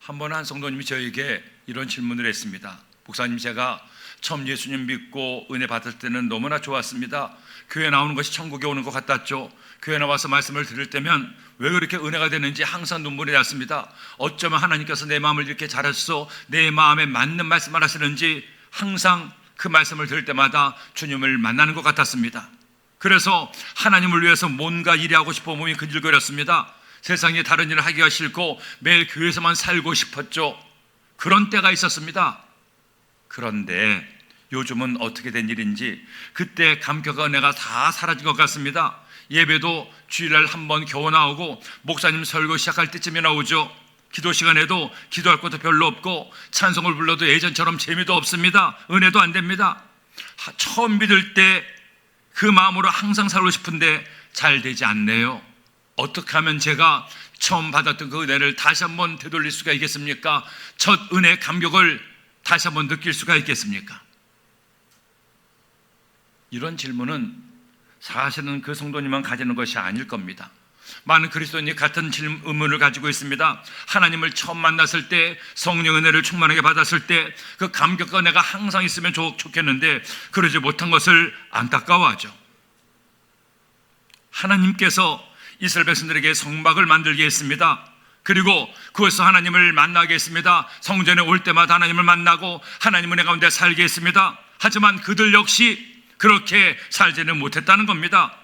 한 번 한 성도님이 저에게 이런 질문을 했습니다. 목사님, 제가 처음 예수님 믿고 은혜 받을 때는 너무나 좋았습니다. 교회 나오는 것이 천국에 오는 것 같았죠. 교회 나와서 말씀을 들을 때면 왜 그렇게 은혜가 되는지 항상 눈물이 났습니다. 어쩌면 하나님께서 내 마음을 이렇게 잘하셔서 내 마음에 맞는 말씀을 하시는지 항상 그 말씀을 들을 때마다 주님을 만나는 것 같았습니다. 그래서 하나님을 위해서 뭔가 일하고 싶어 몸이 근질거렸습니다. 세상에 다른 일을 하기가 싫고 매일 교회에서만 살고 싶었죠. 그런 때가 있었습니다. 그런데 요즘은 어떻게 된 일인지 그때 감격과 은혜가 다 사라진 것 같습니다. 예배도 주일날 한 번 겨우 나오고 목사님 설교 시작할 때쯤에 나오죠. 기도 시간에도 기도할 것도 별로 없고 찬송을 불러도 예전처럼 재미도 없습니다. 은혜도 안 됩니다. 처음 믿을 때 그 마음으로 항상 살고 싶은데 잘 되지 않네요. 어떻게 하면 제가 처음 받았던 그 은혜를 다시 한번 되돌릴 수가 있겠습니까? 첫 은혜 감격을 다시 한번 느낄 수가 있겠습니까? 이런 질문은 사실은 그 성도님만 가지는 것이 아닐 겁니다. 많은 그리스도인이 같은 의문을 가지고 있습니다. 하나님을 처음 만났을 때, 성령 은혜를 충만하게 받았을 때 그 감격과 은혜가 항상 있으면 좋겠는데 그러지 못한 것을 안타까워하죠. 하나님께서 이스라엘 백성들에게 성막을 만들게 했습니다. 그리고 그것에서 하나님을 만나게 했습니다. 성전에 올 때마다 하나님을 만나고 하나님 은혜 가운데 살게 했습니다. 하지만 그들 역시 그렇게 살지는 못했다는 겁니다.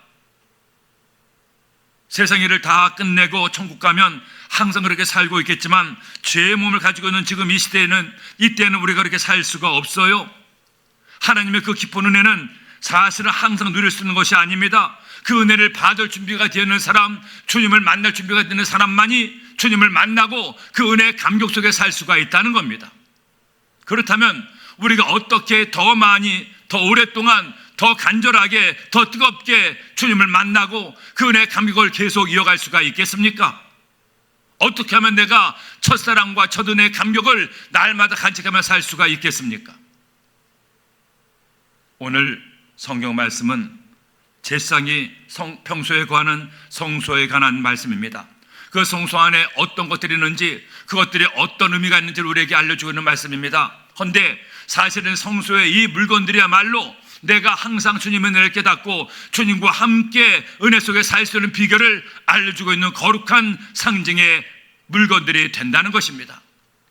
세상 일을 다 끝내고 천국 가면 항상 그렇게 살고 있겠지만 죄의 몸을 가지고 있는 지금 이 시대에는, 이때는 우리가 그렇게 살 수가 없어요. 하나님의 그 깊은 은혜는 사실은 항상 누릴 수 있는 것이 아닙니다. 그 은혜를 받을 준비가 되어 있는 사람, 주님을 만날 준비가 되는 사람만이 주님을 만나고 그 은혜의 감격 속에 살 수가 있다는 겁니다. 그렇다면 우리가 어떻게 더 많이, 더 오랫동안, 더 간절하게, 더 뜨겁게 주님을 만나고 그 은혜의 감격을 계속 이어갈 수가 있겠습니까? 어떻게 하면 내가 첫사랑과 첫 은혜의 감격을 날마다 간직하며 살 수가 있겠습니까? 오늘 성경 말씀은 제사장이 평소에 구하는 성소에 관한 말씀입니다. 그 성소 안에 어떤 것들이 있는지, 그것들이 어떤 의미가 있는지를 우리에게 알려주고 있는 말씀입니다. 그런데 사실은 성소의 이 물건들이야말로 내가 항상 주님의 은혜를 깨닫고 주님과 함께 은혜 속에 살 수 있는 비결을 알려주고 있는 거룩한 상징의 물건들이 된다는 것입니다.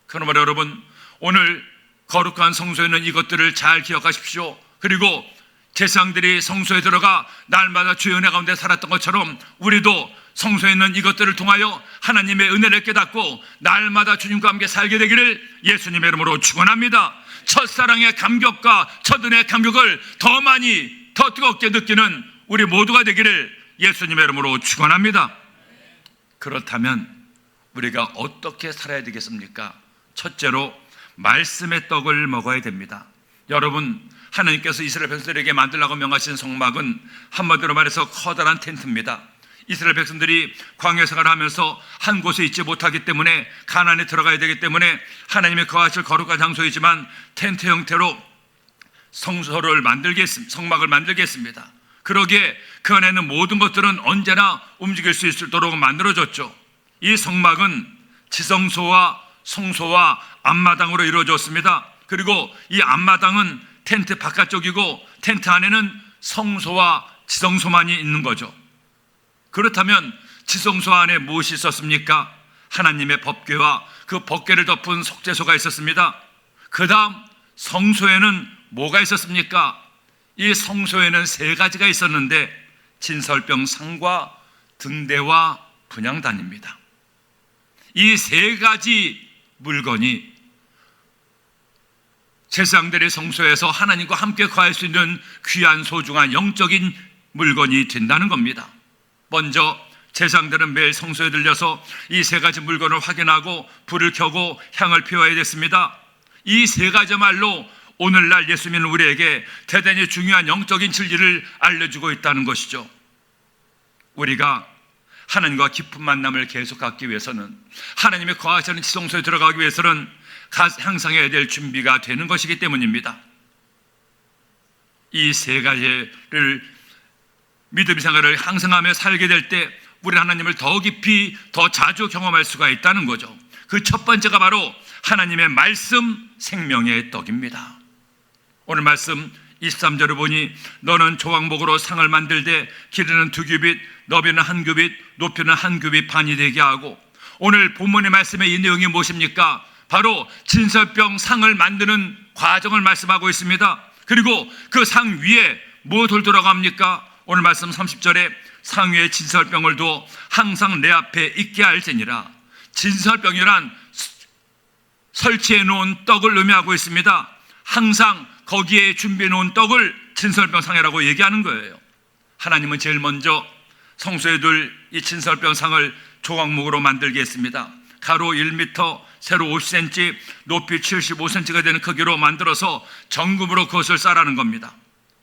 그러므로 여러분, 오늘 거룩한 성소에는 이것들을 잘 기억하십시오. 그리고 제사장들이 성소에 들어가 날마다 주의 은혜 가운데 살았던 것처럼 우리도 성소에 있는 이것들을 통하여 하나님의 은혜를 깨닫고 날마다 주님과 함께 살게 되기를 예수님의 이름으로 축원합니다. 첫사랑의 감격과 첫 은혜의 감격을 더 많이, 더 뜨겁게 느끼는 우리 모두가 되기를 예수님의 이름으로 축원합니다. 그렇다면 우리가 어떻게 살아야 되겠습니까? 첫째로 말씀의 떡을 먹어야 됩니다. 여러분, 하나님께서 이스라엘 백성들에게 만들라고 명하신 성막은 한마디로 말해서 커다란 텐트입니다. 이스라엘 백성들이 광야 생활을 하면서 한 곳에 있지 못하기 때문에 가나안에 들어가야 되기 때문에 하나님의 거하실 거룩한 장소이지만 텐트 형태로 성막을 만들게 했습니다. 그러기에 그 안에 있는 모든 것들은 언제나 움직일 수 있도록 만들어졌죠. 이 성막은 지성소와 성소와 앞마당으로 이루어졌습니다. 그리고 이 앞마당은 텐트 바깥쪽이고 텐트 안에는 성소와 지성소만이 있는 거죠. 그렇다면 지성소 안에 무엇이 있었습니까? 하나님의 법궤와 그 법궤를 덮은 속죄소가 있었습니다. 그 다음 성소에는 뭐가 있었습니까? 이 성소에는 세 가지가 있었는데 진설병 상과 등대와 분향단입니다. 이 세 가지 물건이 제사장들의 성소에서 하나님과 함께 거할 수 있는 귀한 소중한 영적인 물건이 된다는 겁니다. 먼저 제사장들은 매일 성소에 들려서 이 세 가지 물건을 확인하고 불을 켜고 향을 피워야 됐습니다. 이 세 가지말로 오늘날 예수 믿는 우리에게 대단히 중요한 영적인 진리를 알려주고 있다는 것이죠. 우리가 하나님과 깊은 만남을 계속 갖기 위해서는, 하나님의 거하시는 지성소에 들어가기 위해서는 향상해야 될 준비가 되는 것이기 때문입니다. 이 세 가지를 믿음 생활을 향상하며 살게 될 때 우리 하나님을 더 깊이, 더 자주 경험할 수가 있다는 거죠. 그 첫 번째가 바로 하나님의 말씀, 생명의 떡입니다. 오늘 말씀 23절을 보니 너는 조각목으로 상을 만들되 길이는 2규빗, 너비는 1규빗, 높이는 1규빗 반이 되게 하고, 오늘 본문의 말씀의 이 내용이 무엇입니까? 바로 진설병 상을 만드는 과정을 말씀하고 있습니다. 그리고 그 상 위에 무엇을 들어갑니까? 오늘 말씀 30절에 상 위에 진설병을 두어 항상 내 앞에 있게 할지니라. 진설병이란 설치해 놓은 떡을 의미하고 있습니다. 항상 거기에 준비해 놓은 떡을 진설병 상이라고 얘기하는 거예요. 하나님은 제일 먼저 성소에 둘 이 진설병 상을 조각목으로 만들게 했습니다. 가로 1m, 세로 50cm, 높이 75cm가 되는 크기로 만들어서 정금으로 그것을 싸라는 겁니다.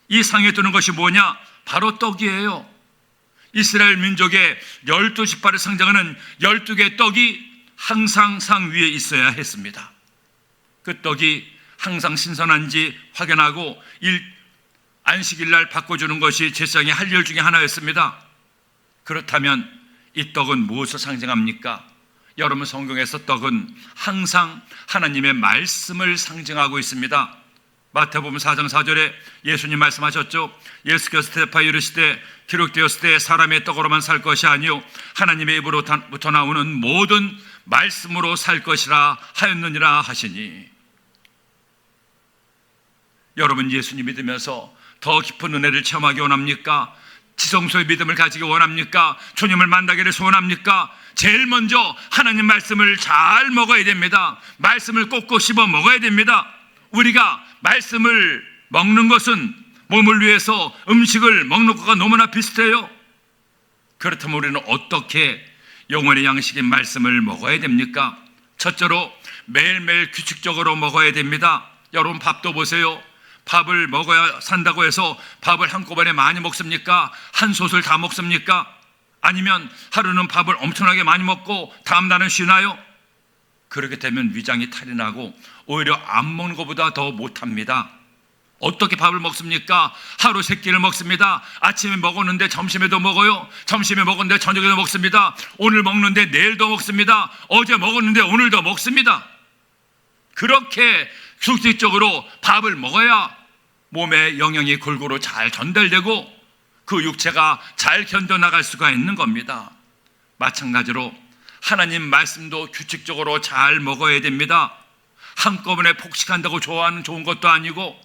이 상에 두는 것이 뭐냐? 바로 떡이에요. 이스라엘 민족의 12지파를 상징하는 12개의 떡이 항상 상 위에 있어야 했습니다. 그 떡이 항상 신선한지 확인하고 안식일 날 바꿔주는 것이 제사장의 할 일 중에 하나였습니다. 그렇다면 이 떡은 무엇을 상징합니까? 여러분, 성경에서 떡은 항상 하나님의 말씀을 상징하고 있습니다. 마태복음 4장 4절에 예수님 말씀하셨죠. 예수께서 대답하여 이르시되 기록되었을 때 사람의 떡으로만 살 것이 아니요 하나님의 입으로부터 나오는 모든 말씀으로 살 것이라 하였느니라 하시니, 여러분, 예수님 믿으면서 더 깊은 은혜를 체험하기 원합니까? 지성소의 믿음을 가지기 원합니까? 주님을 만나기를 소원합니까? 제일 먼저 하나님 말씀을 잘 먹어야 됩니다. 말씀을 꼭꼭 씹어 먹어야 됩니다. 우리가 말씀을 먹는 것은 몸을 위해서 음식을 먹는 것과 너무나 비슷해요. 그렇다면 우리는 어떻게 영혼의 양식인 말씀을 먹어야 됩니까? 첫째로 매일매일 규칙적으로 먹어야 됩니다. 여러분, 밥도 보세요. 밥을 먹어야 산다고 해서 밥을 한꺼번에 많이 먹습니까? 한 솥을 다 먹습니까? 아니면 하루는 밥을 엄청나게 많이 먹고 다음 날은 쉬나요? 그렇게 되면 위장이 탈이 나고 오히려 안 먹는 것보다 더 못합니다. 어떻게 밥을 먹습니까? 하루 3끼를 먹습니다. 아침에 먹었는데 점심에도 먹어요. 점심에 먹었는데 저녁에도 먹습니다. 오늘 먹는데 내일도 먹습니다. 어제 먹었는데 오늘도 먹습니다. 그렇게 규칙적으로 밥을 먹어야 몸에 영양이 골고루 잘 전달되고 그 육체가 잘 견뎌나갈 수가 있는 겁니다. 마찬가지로 하나님 말씀도 규칙적으로 잘 먹어야 됩니다. 한꺼번에 폭식한다고 좋아하는 좋은 것도 아니고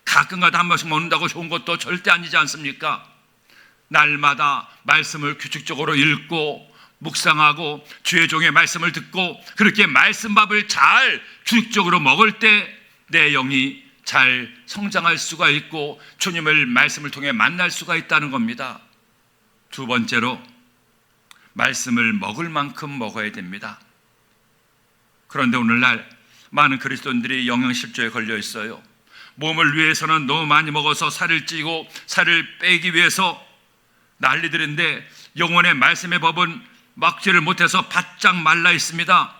가끔가다 한 번씩 먹는다고 좋은 것도 절대 아니지 않습니까? 날마다 말씀을 규칙적으로 읽고 묵상하고 주의 종의 말씀을 듣고 그렇게 말씀밥을 잘 규칙적으로 먹을 때 내 영이 잘 성장할 수가 있고 주님을 말씀을 통해 만날 수가 있다는 겁니다. 두 번째로 말씀을 먹을 만큼 먹어야 됩니다. 그런데 오늘날 많은 그리스도인들이 영양실조에 걸려 있어요. 몸을 위해서는 너무 많이 먹어서 살을 찌고 살을 빼기 위해서 난리들인데 영혼의 말씀의 법은 막지를 못해서 바짝 말라 있습니다.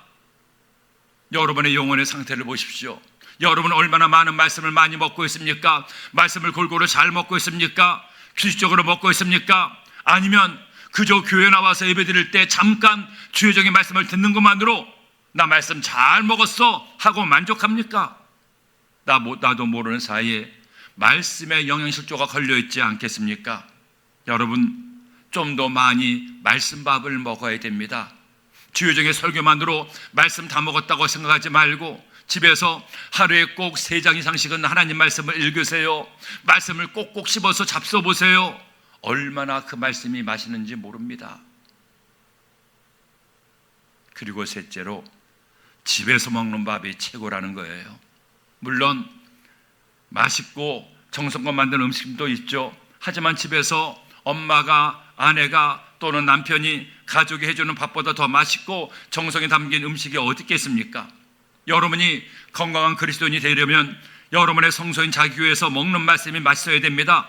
여러분의 영혼의 상태를 보십시오. 여러분은 얼마나 많은 말씀을 많이 먹고 있습니까? 말씀을 골고루 잘 먹고 있습니까? 규칙적으로 먹고 있습니까? 아니면 그저 교회 나와서 예배드릴 때 잠깐 주의적인 말씀을 듣는 것만으로 나 말씀 잘 먹었어 하고 만족합니까? 나도 모르는 사이에 말씀에 영양실조가 걸려있지 않겠습니까? 여러분, 좀 더 많이 말씀밥을 먹어야 됩니다. 주요정의 설교만으로 말씀 다 먹었다고 생각하지 말고 집에서 하루에 꼭 3장 이상씩은 하나님 말씀을 읽으세요. 말씀을 꼭꼭 씹어서 잡숴보세요. 얼마나 그 말씀이 맛있는지 모릅니다. 그리고 셋째로 집에서 먹는 밥이 최고라는 거예요. 물론 맛있고 정성껏 만든 음식도 있죠. 하지만 집에서 엄마가, 아내가 또는 남편이 가족이 해주는 밥보다 더 맛있고 정성이 담긴 음식이 어디 있겠습니까? 여러분이 건강한 그리스도인이 되려면 여러분의 성소인 자기 교회에서 먹는 말씀이 맛있어야 됩니다.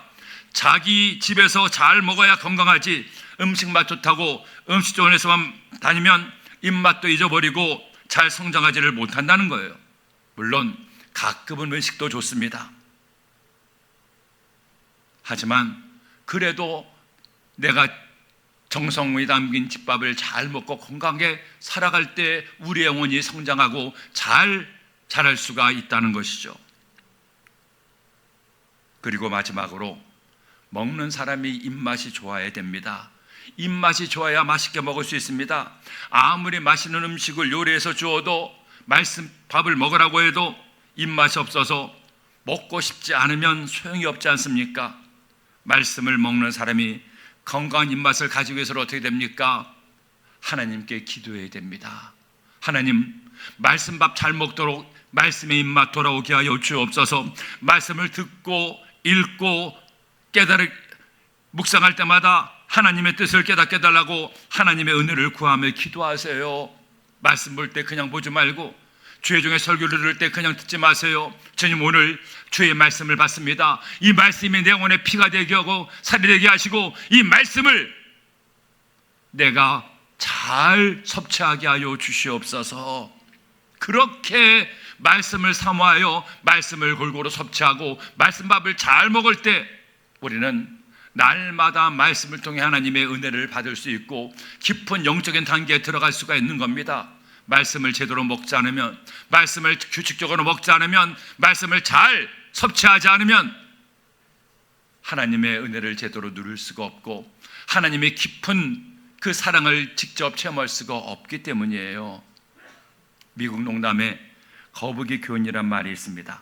자기 집에서 잘 먹어야 건강하지, 음식맛 좋다고 음식점에서만 다니면 입맛도 잊어버리고 잘 성장하지를 못한다는 거예요. 물론 가끔은 음식도 좋습니다. 하지만 그래도 내가 정성이 담긴 집밥을 잘 먹고 건강하게 살아갈 때 우리의 영혼이 성장하고 잘 자랄 수가 있다는 것이죠. 그리고 마지막으로 먹는 사람이 입맛이 좋아야 됩니다. 입맛이 좋아야 맛있게 먹을 수 있습니다. 아무리 맛있는 음식을 요리해서 주어도 밥을 먹으라고 해도 입맛이 없어서 먹고 싶지 않으면 소용이 없지 않습니까? 말씀을 먹는 사람이 건강한 입맛을 가지기 위해서는 어떻게 됩니까? 하나님께 기도해야 됩니다. 하나님, 말씀밥 잘 먹도록 말씀의 입맛 돌아오게 하여 주옵소서. 말씀을 듣고 읽고 묵상할 때마다 하나님의 뜻을 깨닫게 달라고 하나님의 은혜를 구하며 기도하세요. 말씀 볼 때 그냥 보지 말고, 주의 종의 설교를 들을 때 그냥 듣지 마세요. 주님, 오늘 주의 말씀을 받습니다. 이 말씀이 내 영혼의 피가 되게 하고 살이 되게 하시고, 이 말씀을 내가 잘 섭취하게 하여 주시옵소서. 그렇게 말씀을 사모하여 말씀을 골고루 섭취하고 말씀밥을 잘 먹을 때 우리는 날마다 말씀을 통해 하나님의 은혜를 받을 수 있고 깊은 영적인 단계에 들어갈 수가 있는 겁니다. 말씀을 제대로 먹지 않으면, 말씀을 규칙적으로 먹지 않으면, 말씀을 잘 섭취하지 않으면 하나님의 은혜를 제대로 누릴 수가 없고 하나님의 깊은 그 사랑을 직접 체험할 수가 없기 때문이에요. 미국 농담에 거북이 교훈이란 말이 있습니다.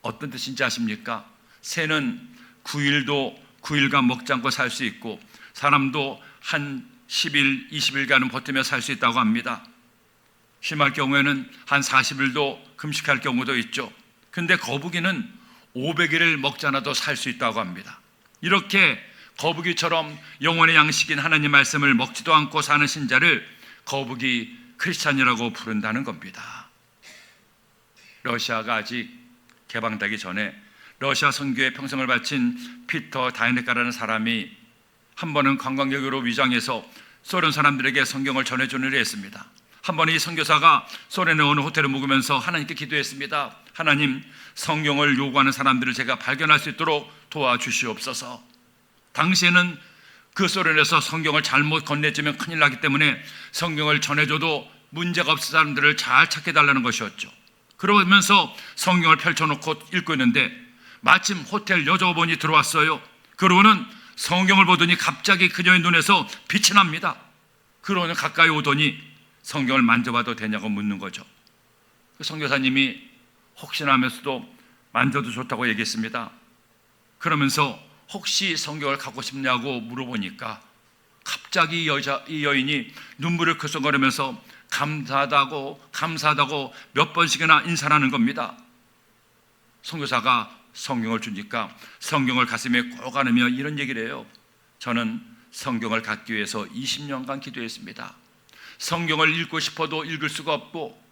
어떤 뜻인지 아십니까? 새는 9일간 먹지 않고 살 수 있고 사람도 한 10일, 20일간은 버티며 살 수 있다고 합니다. 심할 경우에는 한 40일도 금식할 경우도 있죠. 근데 거북이는 500일을 먹지 않아도 살 수 있다고 합니다. 이렇게 거북이처럼 영혼의 양식인 하나님 말씀을 먹지도 않고 사는 신자를 거북이 크리스찬이라고 부른다는 겁니다. 러시아가 아직 개방되기 전에 러시아 선교에 평생을 바친 피터 다이네카라는 사람이 한 번은 관광객으로 위장해서 소련 사람들에게 성경을 전해주는 일을 했습니다. 한 번은 이 선교사가 소련의 어느 호텔에 묵으면서 하나님께 기도했습니다. 하나님, 성경을 요구하는 사람들을 제가 발견할 수 있도록 도와주시옵소서. 당시에는 그 소련에서 성경을 잘못 건네주면 큰일 나기 때문에 성경을 전해줘도 문제가 없을 사람들을 잘 찾게 달라는 것이었죠. 그러면서 성경을 펼쳐놓고 읽고 있는데 마침 호텔 여자분이 들어왔어요. 그러고는 성경을 보더니 갑자기 그녀의 눈에서 빛이 납니다. 그러고는 가까이 오더니 성경을 만져봐도 되냐고 묻는 거죠. 그 선교사님이 혹시나 하면서도 만져도 좋다고 얘기했습니다. 그러면서 혹시 성경을 갖고 싶냐고 물어보니까 갑자기 이 여인이 눈물을 글썽거리면서 감사하다고 몇 번씩이나 인사를 하는 겁니다. 선교사가 성경을 주니까 성경을 가슴에 꼭 안으며 이런 얘기를 해요. 저는 성경을 갖기 위해서 20년간 기도했습니다. 성경을 읽고 싶어도 읽을 수가 없고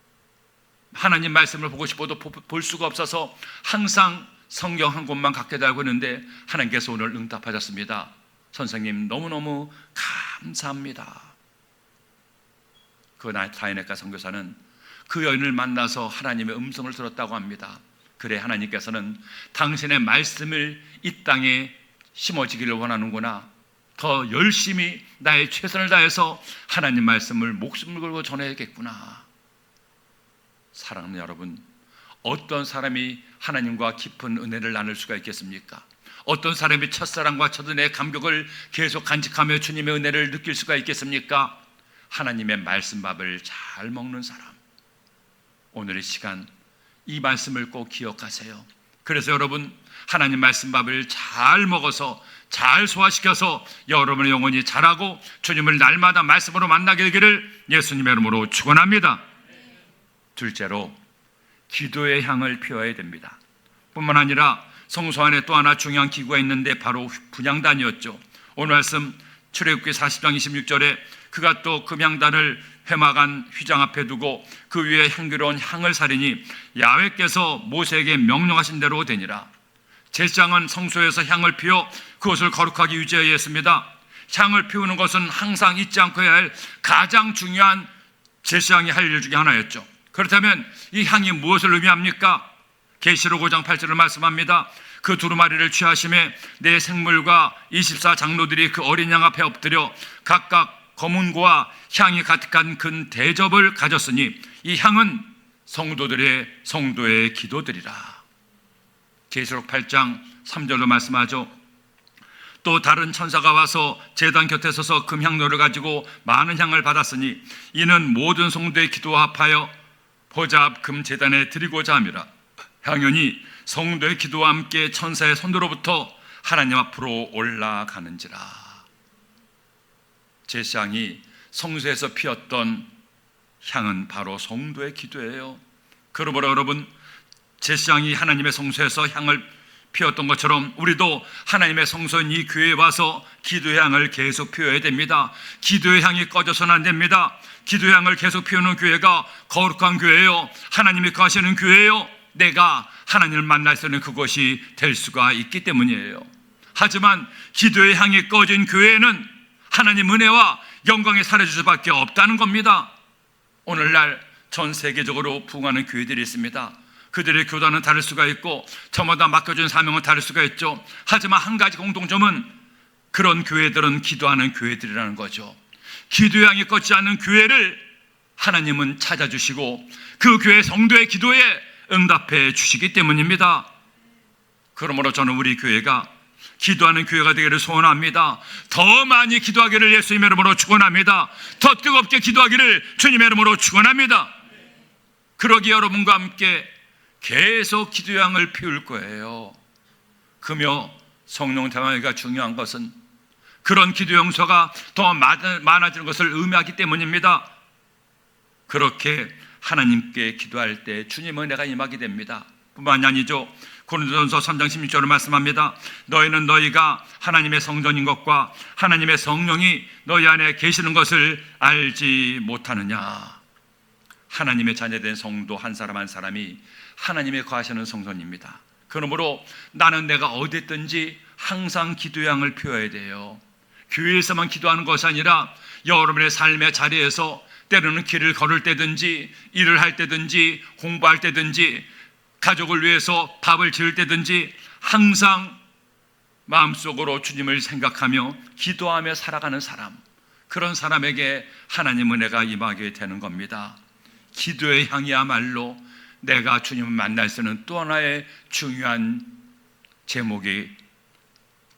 하나님 말씀을 보고 싶어도 볼 수가 없어서 항상 성경 한 권만 갖게 달고 있는데 하나님께서 오늘 응답하셨습니다. 선생님, 너무너무 감사합니다. 그 다이네카 선교사는 그 여인을 만나서 하나님의 음성을 들었다고 합니다. 그래, 하나님께서는 당신의 말씀을 이 땅에 심어지기를 원하는구나. 더 열심히 나의 최선을 다해서 하나님 말씀을 목숨을 걸고 전해야겠구나. 사랑하는 여러분, 어떤 사람이 하나님과 깊은 은혜를 나눌 수가 있겠습니까? 어떤 사람이 첫사랑과 첫은혜의 감격을 계속 간직하며 주님의 은혜를 느낄 수가 있겠습니까? 하나님의 말씀밥을 잘 먹는 사람. 오늘의 시간 이 말씀을 꼭 기억하세요. 그래서 여러분, 하나님 말씀밥을 잘 먹어서 잘 소화시켜서 여러분의 영혼이 자라고 주님을 날마다 말씀으로 만나게 되기를 예수님의 이름으로 축원합니다. 둘째로, 기도의 향을 피워야 됩니다. 뿐만 아니라 성소 안에 또 하나 중요한 기구가 있는데 바로 분향단이었죠. 오늘 말씀 출애굽기 40장 26절에 그가 또 금향단을 회막안 휘장 앞에 두고 그 위에 향기로운 향을 사리니 야훼께서 모세에게 명령하신 대로 되니라. 제사장은 성소에서 향을 피워 그것을 거룩하게 유지해야 했습니다. 향을 피우는 것은 항상 잊지 않고 해야 할 가장 중요한 제사장이 할 일 중에 하나였죠. 그렇다면 이 향이 무엇을 의미합니까? 계시록 5장 8절을 말씀합니다. 그 두루마리를 취하심에 내 생물과 24장로들이 그 어린 양 앞에 엎드려 각각 검은고와 향이 가득한 큰 대접을 가졌으니 이 향은 성도의 기도들이라. 계시록 8장 3절로 말씀하죠. 또 다른 천사가 와서 제단 곁에 서서 금향로를 가지고 많은 향을 받았으니 이는 모든 성도의 기도와 합하여 보좌 앞 금제단에 드리고자 함이라. 향연이 성도의 기도와 함께 천사의 손으로부터 하나님 앞으로 올라가는지라. 제사장이 성소에서 피웠던 향은 바로 성도의 기도예요. 그러므로 여러분, 제사장이 하나님의 성소에서 향을 피웠던 것처럼 우리도 하나님의 성소인 이 교회에 와서 기도의 향을 계속 피워야 됩니다. 기도의 향이 꺼져서는 안 됩니다. 기도의 향을 계속 피우는 교회가 거룩한 교회예요. 하나님이 거하시는 교회예요. 내가 하나님을 만날 수 있는 그곳이 될 수가 있기 때문이에요. 하지만 기도의 향이 꺼진 교회에는 하나님 은혜와 영광이 사라질 수밖에 없다는 겁니다. 오늘날 전 세계적으로 부흥하는 교회들이 있습니다. 그들의 교단은 다를 수가 있고 저마다 맡겨준 사명은 다를 수가 있죠. 하지만 한 가지 공통점은 그런 교회들은 기도하는 교회들이라는 거죠. 기도의 향이 꺼지지 않는 교회를 하나님은 찾아주시고 그 교회 성도의 기도에 응답해 주시기 때문입니다. 그러므로 저는 우리 교회가 기도하는 교회가 되기를 소원합니다. 더 많이 기도하기를 예수님의 이름으로 축원합니다. 더 뜨겁게 기도하기를 주님의 이름으로 축원합니다. 그러기에 여러분과 함께 계속 기도의 향을 피울 거예요. 그며 성령 대화가 중요한 것은 그런 기도 용서가 더 많아지는 것을 의미하기 때문입니다. 그렇게 하나님께 기도할 때 주님의 은혜가 임하게 됩니다. 뿐만이 아니죠. 고린도전서 3장 16절을 말씀합니다. 너희는 너희가 하나님의 성전인 것과 하나님의 성령이 너희 안에 계시는 것을 알지 못하느냐. 하나님의 자녀된 성도 한 사람 한 사람이 하나님의 거하시는 성전입니다. 그러므로 나는 내가 어디 있든지 항상 기도의 향을 피워야 돼요. 교회에서만 기도하는 것이 아니라 여러분의 삶의 자리에서 때로는 길을 걸을 때든지 일을 할 때든지 공부할 때든지 가족을 위해서 밥을 지을 때든지 항상 마음속으로 주님을 생각하며 기도하며 살아가는 사람, 그런 사람에게 하나님 은혜가 임하게 되는 겁니다. 기도의 향이야말로 내가 주님을 만날 수 있는 또 하나의 중요한 제목이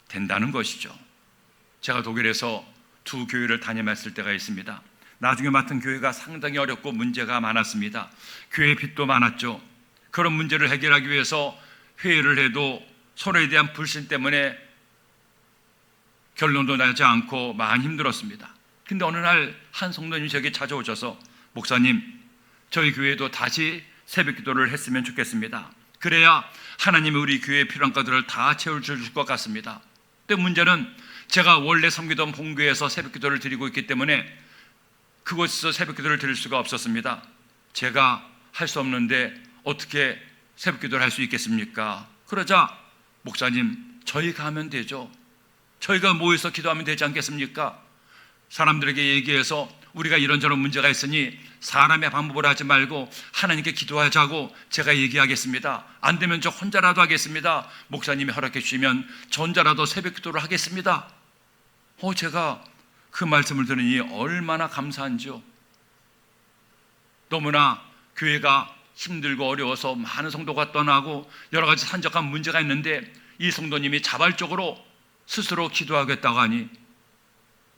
된다는 것이죠. 제가 독일에서 두 교회를 담임했을 때가 있습니다. 나중에 맡은 교회가 상당히 어렵고 문제가 많았습니다. 교회 빚도 많았죠. 그런 문제를 해결하기 위해서 회의를 해도 서로에 대한 불신 때문에 결론도 나지 않고 많이 힘들었습니다. 근데 어느 날 한 성도님이 저에게 찾아오셔서 목사님, 저희 교회도 다시 새벽 기도를 했으면 좋겠습니다. 그래야 하나님이 우리 교회의 필요한 것들을 다 채워줄 것 같습니다. 근데 문제는 제가 원래 섬기던 본교회에서 새벽 기도를 드리고 있기 때문에 그곳에서 새벽 기도를 드릴 수가 없었습니다. 제가 할 수 없는데 어떻게 새벽 기도를 할 수 있겠습니까? 그러자 목사님, 저희가 하면 되죠. 저희가 모여서 기도하면 되지 않겠습니까? 사람들에게 얘기해서 우리가 이런저런 문제가 있으니 사람의 방법으로 하지 말고 하나님께 기도하자고 제가 얘기하겠습니다. 안 되면 저 혼자라도 하겠습니다. 목사님이 허락해 주시면 저 혼자라도 새벽 기도를 하겠습니다. 제가 그 말씀을 들으니 얼마나 감사한지요. 너무나 교회가 힘들고 어려워서 많은 성도가 떠나고 여러 가지 산적한 문제가 있는데 이 성도님이 자발적으로 스스로 기도하겠다고 하니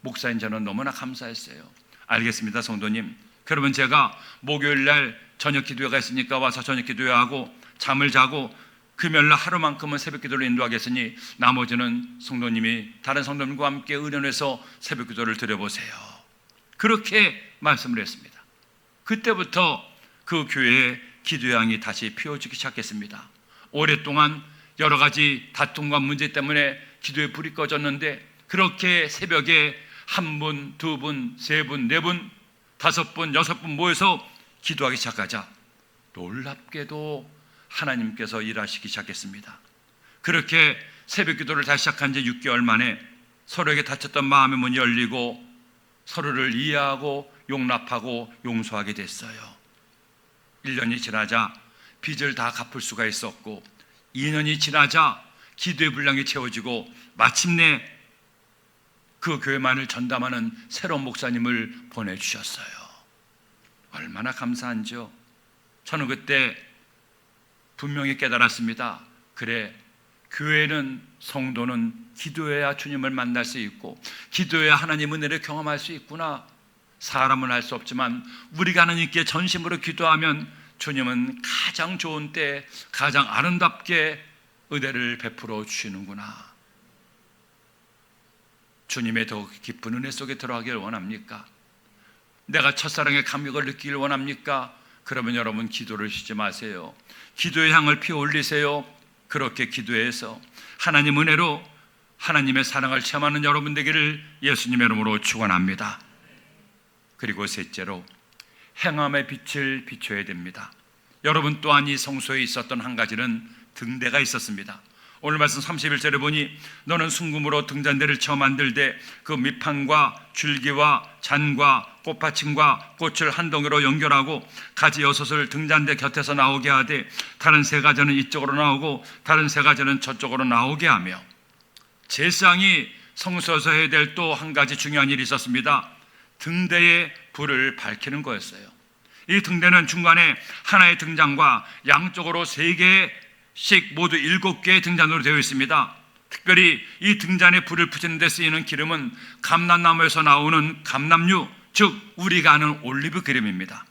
목사인 저는 너무나 감사했어요. 알겠습니다, 성도님. 그러면 제가 목요일 날 저녁 기도회가 있으니까 와서 저녁 기도회하고 잠을 자고 금요일 날 하루만큼은 새벽 기도를 인도하겠으니 나머지는 성도님이 다른 성도님과 함께 의논해서 새벽 기도를 드려보세요. 그렇게 말씀을 했습니다. 그때부터 그 교회에 기도의 향이 다시 피워지기 시작했습니다. 오랫동안 여러 가지 다툼과 문제 때문에 기도의 불이 꺼졌는데 그렇게 새벽에 한 분, 두 분, 세 분, 네 분, 다섯 분, 여섯 분 모여서 기도하기 시작하자 놀랍게도 하나님께서 일하시기 시작했습니다. 그렇게 새벽 기도를 다시 시작한 지 6개월 만에 서로에게 닫혔던 마음의 문이 열리고 서로를 이해하고 용납하고 용서하게 됐어요. 1년이 지나자 빚을 다 갚을 수가 있었고 2년이 지나자 기도의 분량이 채워지고 마침내 그 교회만을 전담하는 새로운 목사님을 보내주셨어요. 얼마나 감사한지요. 저는 그때 분명히 깨달았습니다. 그래, 교회는, 성도는 기도해야 주님을 만날 수 있고 기도해야 하나님 은혜를 경험할 수 있구나. 사람은 알 수 없지만 우리가 하나님께 전심으로 기도하면 주님은 가장 좋은 때 가장 아름답게 은혜를 베풀어 주시는구나. 주님의 더 깊은 은혜 속에 들어가길 원합니까? 내가 첫사랑의 감격을 느끼길 원합니까? 그러면 여러분 기도를 쉬지 마세요. 기도의 향을 피워 올리세요. 그렇게 기도해서 하나님 은혜로 하나님의 사랑을 체험하는 여러분 되기를 예수님의 이름으로 축원합니다. 그리고 셋째로 행함의 빛을 비춰야 됩니다. 여러분 또한 이 성소에 있었던 한 가지는 등대가 있었습니다. 오늘 말씀 31절에 보니 너는 순금으로 등잔대를 쳐 만들되 그 밑판과 줄기와 잔과 꽃받침과 꽃을 한 덩이로 연결하고 가지 6을 등잔대 곁에서 나오게 하되 다른 3가지는 이쪽으로 나오고 다른 3가지는 저쪽으로 나오게 하며, 제사장이 성소에서 해야 될 또 한 가지 중요한 일이 있었습니다. 등대에 불을 밝히는 거였어요. 이 등대는 중간에 하나의 등잔과 양쪽으로 3개씩 모두 7개의 등잔으로 되어 있습니다. 특별히 이 등잔에 불을 붙이는 데 쓰이는 기름은 감람나무에서 나오는 감람유, 즉 우리가 아는 올리브 기름입니다.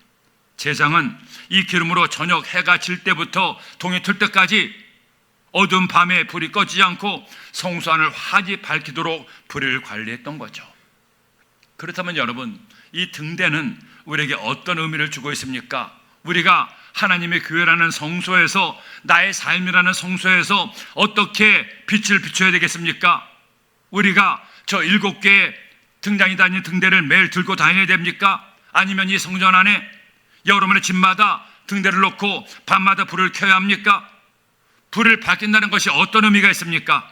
제사장은 이 기름으로 저녁 해가 질 때부터 동이 틀 때까지 어두운 밤에 불이 꺼지지 않고 성소 안을 환히 밝히도록 불을 관리했던 거죠. 그렇다면 여러분, 이 등대는 우리에게 어떤 의미를 주고 있습니까? 우리가 하나님의 교회라는 성소에서, 나의 삶이라는 성소에서 어떻게 빛을 비춰야 되겠습니까? 우리가 저 7개의 등잔이 다니는 등대를 매일 들고 다녀야 됩니까? 아니면 이 성전 안에 여러분의 집마다 등대를 놓고 밤마다 불을 켜야 합니까? 불을 밝힌다는 것이 어떤 의미가 있습니까?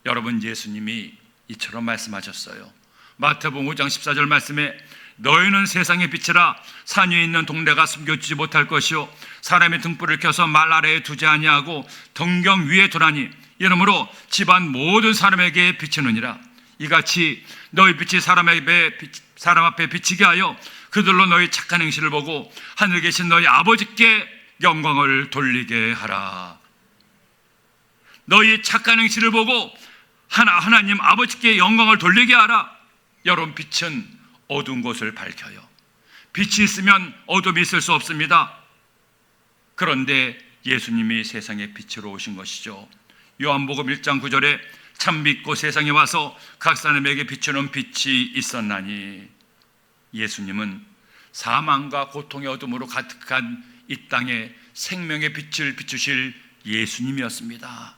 여러분, 예수님이 이처럼 말씀하셨어요. 마태복음 5장 14절 말씀에 너희는 세상의 빛이라. 산 위에 있는 동네가 숨겨지지 못할 것이요 사람의 등불을 켜서 말 아래에 두지 아니하고 덩경 위에 두나니 이러므로 집안 모든 사람에게 비치느니라. 이같이 너희 빛이 사람 앞에 비치게 하여 그들로 너희 착한 행실을 보고 하늘에 계신 너희 아버지께 영광을 돌리게 하라. 너희 착한 행실을 보고 하나님 아버지께 영광을 돌리게 하라. 여러분, 빛은 어두운 곳을 밝혀요. 빛이 있으면 어둠이 있을 수 없습니다. 그런데 예수님이 세상의 빛으로 오신 것이죠. 요한복음 1장 9절에 참 믿고 세상에 와서 각 사람에게 비추는 빛이 있었나니, 예수님은 사망과 고통의 어둠으로 가득한 이 땅에 생명의 빛을 비추실 예수님이었습니다.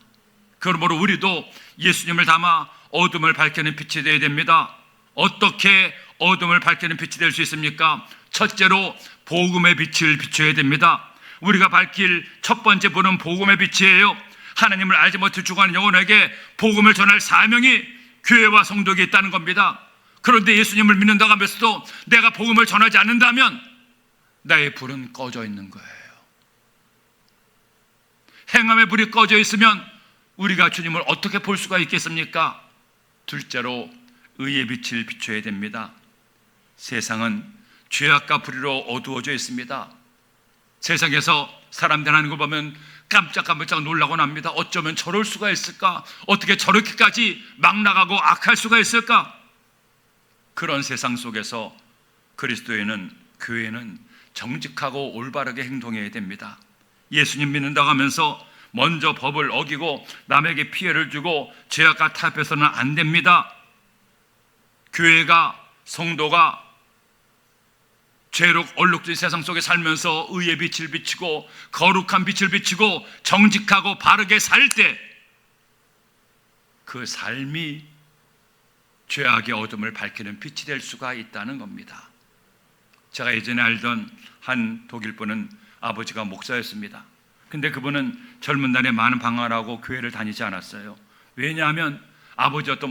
그러므로 우리도 예수님을 담아 어둠을 밝히는 빛이 되어야 됩니다. 어떻게 어둠을 밝히는 빛이 될 수 있습니까? 첫째로 복음의 빛을 비춰야 됩니다. 우리가 밝힐 첫 번째 불은 복음의 빛이에요. 하나님을 알지 못해 죽어가는 영혼에게 복음을 전할 사명이 교회와 성도에게 있다는 겁니다. 그런데 예수님을 믿는다고 하면서도 내가 복음을 전하지 않는다면 나의 불은 꺼져 있는 거예요. 행함의 불이 꺼져 있으면 우리가 주님을 어떻게 볼 수가 있겠습니까? 둘째로 의의 빛을 비춰야 됩니다. 세상은 죄악과 불의로 어두워져 있습니다. 세상에서 사람들 하는 걸 보면 깜짝깜짝 놀라곤 합니다. 어쩌면 저럴 수가 있을까? 어떻게 저렇게까지 막 나가고 악할 수가 있을까? 그런 세상 속에서 그리스도인은, 교회는 정직하고 올바르게 행동해야 됩니다. 예수님 믿는다고 하면서 먼저 법을 어기고 남에게 피해를 주고 죄악과 타협해서는 안 됩니다. 교회가, 성도가 죄로 얼룩진 세상 속에 살면서 의의 빛을 비치고 거룩한 빛을 비치고 정직하고 바르게 살 때 그 삶이 죄악의 어둠을 밝히는 빛이 될 수가 있다는 겁니다. 제가 예전에 알던 한 독일 분은 아버지가 목사였습니다. 근데 그분은 젊은 날에 많은 방황을 하고 교회를 다니지 않았어요. 왜냐하면 아버지였던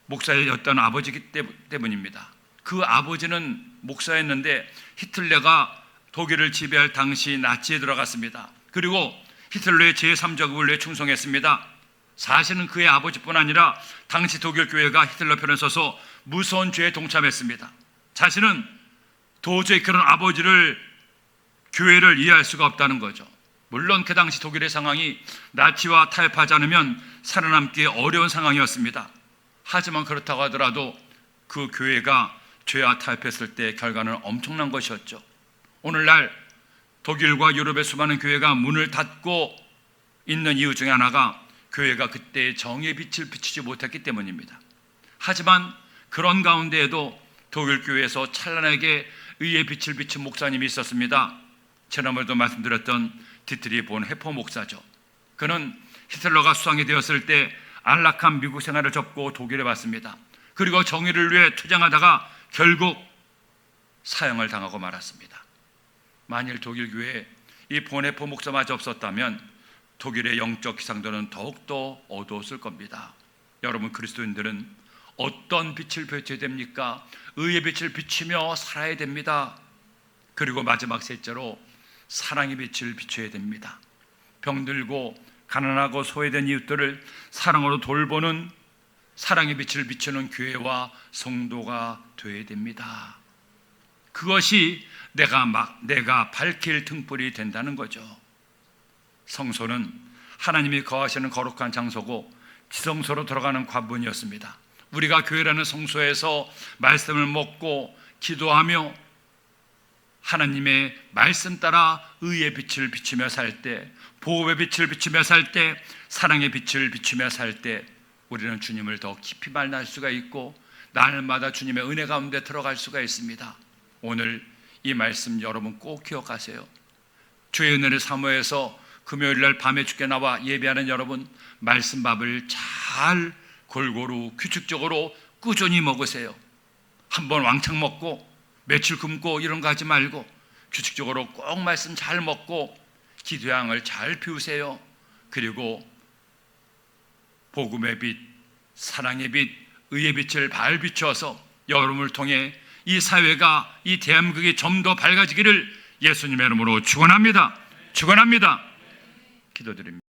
목사였던 아버지기 때문입니다. 그 아버지는 목사였는데 히틀러가 독일을 지배할 당시 나치에 들어갔습니다. 그리고 히틀러의 제3자국을 충성했습니다. 사실은 그의 아버지뿐 아니라 당시 독일 교회가 히틀러 편에 서서 무서운 죄에 동참했습니다. 자신은 도저히 그런 교회를 이해할 수가 없다는 거죠. 물론 그 당시 독일의 상황이 나치와 타협하지 않으면 살아남기 어려운 상황이었습니다. 하지만 그렇다고 하더라도 그 교회가 죄와 타협했을 때 결과는 엄청난 것이었죠. 오늘날 독일과 유럽의 수많은 교회가 문을 닫고 있는 이유 중에 하나가 교회가 그때의 정의의 빛을 비추지 못했기 때문입니다. 하지만 그런 가운데에도 독일 교회에서 찬란하게 의의 빛을 비춘 목사님이 있었습니다. 지난번에도 말씀드렸던 디트리 본 해퍼 목사죠. 그는 히틀러가 수상이 되었을 때 안락한 미국 생활을 접고 독일에 왔습니다. 그리고 정의를 위해 투쟁하다가 결국 사형을 당하고 말았습니다. 만일 독일 교회에 이 본 해퍼 목사마저 없었다면 독일의 영적 기상도는 더욱더 어두웠을 겁니다. 여러분, 그리스도인들은 어떤 빛을 비춰야 됩니까? 의의 빛을 비추며 살아야 됩니다. 그리고 마지막 셋째로 사랑의 빛을 비춰야 됩니다. 병들고 가난하고 소외된 이웃들을 사랑으로 돌보는 사랑의 빛을 비추는 교회와 성도가 되어야 됩니다. 그것이 내가 밝힐 등불이 된다는 거죠. 성소는 하나님이 거하시는 거룩한 장소고 지성소로 들어가는 관문이었습니다. 우리가 교회라는 성소에서 말씀을 먹고 기도하며 하나님의 말씀 따라 의의 빛을 비추며 살 때, 보호의 빛을 비추며 살 때, 사랑의 빛을 비추며 살 때 우리는 주님을 더 깊이 만날 수가 있고 날마다 주님의 은혜 가운데 들어갈 수가 있습니다. 오늘 이 말씀 여러분 꼭 기억하세요. 주의 은혜를 사모해서 금요일날 밤에 주께 나와 예배하는 여러분, 말씀밥을 잘 골고루 규칙적으로 꾸준히 먹으세요. 한번 왕창 먹고 며칠 굶고 이런 거 하지 말고 규칙적으로 꼭 말씀 잘 먹고 기도양을 잘 피우세요. 그리고 복음의 빛, 사랑의 빛, 의의 빛을 발 비추어서 여러분을 통해 이 사회가, 이 대한민국이 좀 더 밝아지기를 예수님의 이름으로 축원합니다. 축원합니다. 기도드립니다.